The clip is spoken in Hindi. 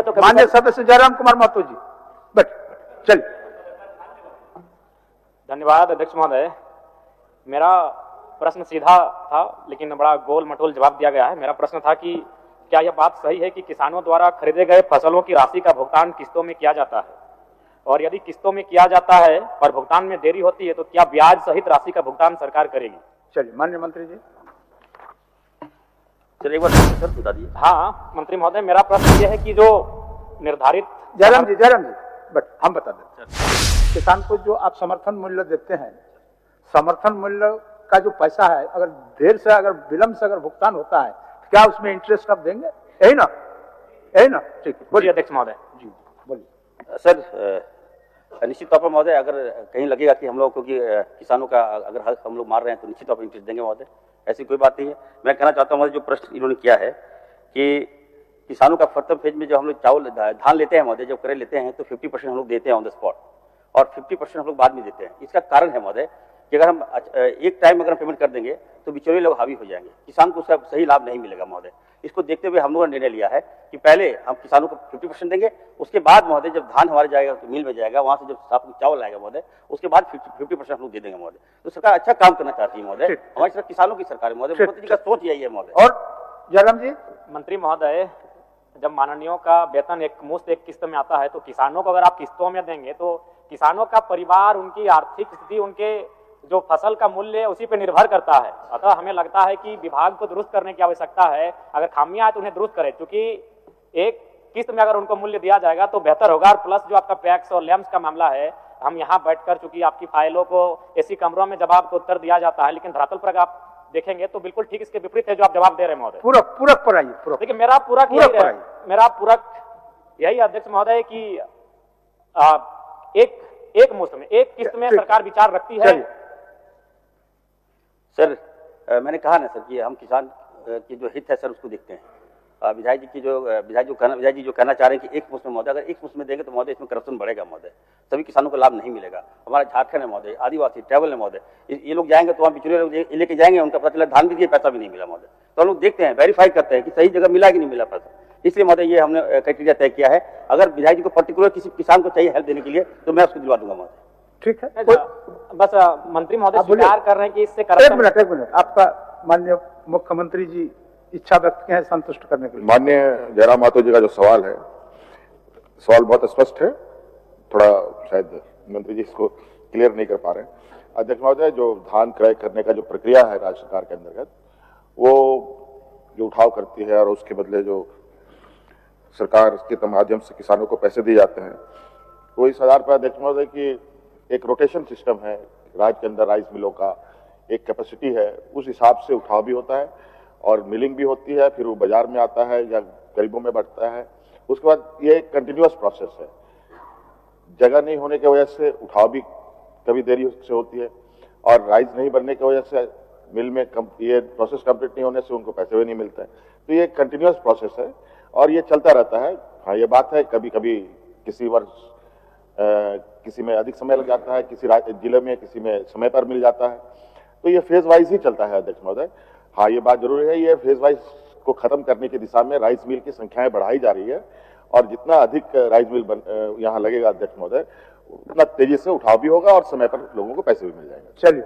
तो माननीय सदस्य जयराम कुमार महतो जी, बट चलिए। धन्यवाद अध्यक्ष महोदय। मेरा प्रश्न सीधा था लेकिन बड़ा गोल मटोल जवाब दिया गया है। मेरा प्रश्न था कि क्या यह बात सही है कि किसानों द्वारा खरीदे गए फसलों की राशि का भुगतान किस्तों में किया जाता है, और यदि किस्तों में किया जाता है और भुगतान में देरी होती है तो क्या ब्याज सहित राशि का भुगतान सरकार करेगी? चलिए माननीय मंत्री जी। चलिए एक बार सर बता दीजिए। हाँ मंत्री महोदय, मेरा प्रश्न यह है कि जो निर्धारित जयराम जी बट हम बता दें, किसान को जो आप समर्थन मूल्य देते हैं, समर्थन मूल्य का जो पैसा है, अगर देर से, अगर विलंब से अगर भुगतान होता है, क्या उसमें इंटरेस्ट आप देंगे? यही ना, यही ना? ठीक है, बोलिए अध्यक्ष महोदय। जी बोलिए। सर निश्चित तौर पर महोदय, अगर कहीं लगेगा कि हम लोग क्योंकि किसानों का अगर हक हम लोग मार रहे हैं तो निश्चित तौर पर इंटरेस्ट देंगे महोदय, ऐसी कोई बात नहीं है। मैं कहना चाहता हूँ महोदय, जो प्रश्न इन्होंने किया है कि किसानों का प्रथम फेज में जो हम लोग चावल धान लेते हैं महोदय, जब करे लेते हैं तो 50% हम लोग देते हैं ऑन द स्पॉट और 50% हम लोग बाद में देते हैं। इसका कारण है महोदय कि अगर हम एक टाइम अगर पेमेंट कर देंगे तो बिचौलिए लोग हावी हो जाएंगे, किसान को उसका सही लाभ नहीं मिलेगा महोदय। इसको देखते हुए हम लोगों ने निर्णय लिया है कि पहले हम किसानों को 50% देंगे, उसके बाद महोदय जब धान हमारे जाएगा तो मिल में जाएगा, वहां से जब साफ चावल आएगा महोदय, उसके बाद 50% हम लोग दे देंगे महोदय। तो सरकार अच्छा काम करना चाहती है महोदय, हमारी सरकार किसानों की सरकार है महोदय, मुख्यमंत्री जी का सोच यही है महोदय। और जयराम जी। मंत्री महोदय, जब माननीयों का वेतन एक मुश्त एक किस्त में आता है तो किसानों को अगर आप किस्तों में देंगे तो किसानों का परिवार, उनकी आर्थिक स्थिति, उनके जो फसल का मूल्य है उसी पे निर्भर करता है। अतः हमें लगता है कि विभाग को दुरुस्त करने की आवश्यकता है। अगर खामियां है तो उन्हें दुरुस्त करें, क्योंकि एक किस्त में अगर उनको मूल्य दिया जाएगा तो बेहतर होगा। और प्लस जो आपका पैक्स और लैम्स का मामला है, हम यहाँ बैठकर, चूंकि आपकी फाइलों को एसी कमरों में जवाब को उत्तर दिया जाता है, लेकिन धरातल पर आप देखेंगे तो बिल्कुल ठीक इसके विपरीत है जो आप जवाब दे रहे हैं महोदय। पूरक पर आइए। देखिए मेरा पूरक यही अध्यक्ष महोदय कि एक मुश्त में एक किस्त में सरकार विचार रखती है। सर मैंने कहा ना सर कि हम किसान की जो हित है सर उसको देखते हैं। विधायक जी जो कहना चाह रहे हैं कि एक मुश्त में महोदय, अगर एक मुश्त में देंगे तो महोदय इसमें करप्शन बढ़ेगा महोदय, सभी किसानों को लाभ नहीं मिलेगा। हमारा झारखंड है महोदय, आदिवासी ट्रैवल है महोदय, ये लोग जाएंगे तो वहाँ बिचौलिए लोग लेके जाएंगे, उनका पता चला धान भी दिए पैसा भी नहीं मिला महोदय। तो हम लोग देखते हैं, वेरीफाई करते हैं कि सही जगह मिला कि नहीं मिला पैसा, इसलिए महोदय ये हमने क्राइटेरिया तय किया है। अगर विधायक जी को पर्टिकुलर किसी किसान को चाहिए हेल्प देने के लिए तो मैं उसको दिलवा दूंगा महोदय। ठीक है, बस मंत्री महोदय स्वीकार कर रहे हैं कि इससे एक मिनट आपका माननीय मुख्यमंत्री जी इच्छा व्यक्त हैं संतुष्ट करने के लिए। माननीय जयराम महतो जी का जो सवाल है, सवाल बहुत स्पष्ट है, थोड़ा शायद मंत्री जी इसको क्लियर नहीं कर पा रहे हैं। अध्यक्ष महोदय, जो धान क्रय करने का जो प्रक्रिया है राज्य सरकार के अंतर्गत, वो जो उठाव करती है और उसके बदले जो सरकार के माध्यम से किसानों को पैसे दिए जाते हैं, वो इस आधार पर अध्यक्ष महोदय की एक रोटेशन सिस्टम है, राज्य के अंदर राइस मिलों का एक कैपेसिटी है, उस हिसाब से उठाव भी होता है और मिलिंग भी होती है, फिर वो बाजार में आता है या गरीबों में बढ़ता है। उसके बाद ये एक कंटिन्यूअस प्रोसेस है, जगह नहीं होने की वजह से उठाव भी कभी देरी से होती है और राइस नहीं बनने की वजह से मिल में ये प्रोसेस कंप्लीट नहीं होने से उनको पैसे भी नहीं मिलते हैं। तो ये कंटिन्यूअस प्रोसेस है और ये चलता रहता है। हाँ ये बात है, कभी कभी किसी वर्ष किसी में अधिक समय लग जाता है, किसी जिले में किसी में समय पर मिल जाता है, तो ये फेज वाइज ही चलता है अध्यक्ष महोदय। हाँ ये बात जरूरी है, ये फेज वाइज को खत्म करने की दिशा में राइस मिल की संख्याएं बढ़ाई जा रही है और जितना अधिक राइस मिल यहाँ लगेगा अध्यक्ष महोदय, उतना तेजी से उठाव भी होगा और समय पर लोगों को पैसे भी मिल जाएंगे। चलिए।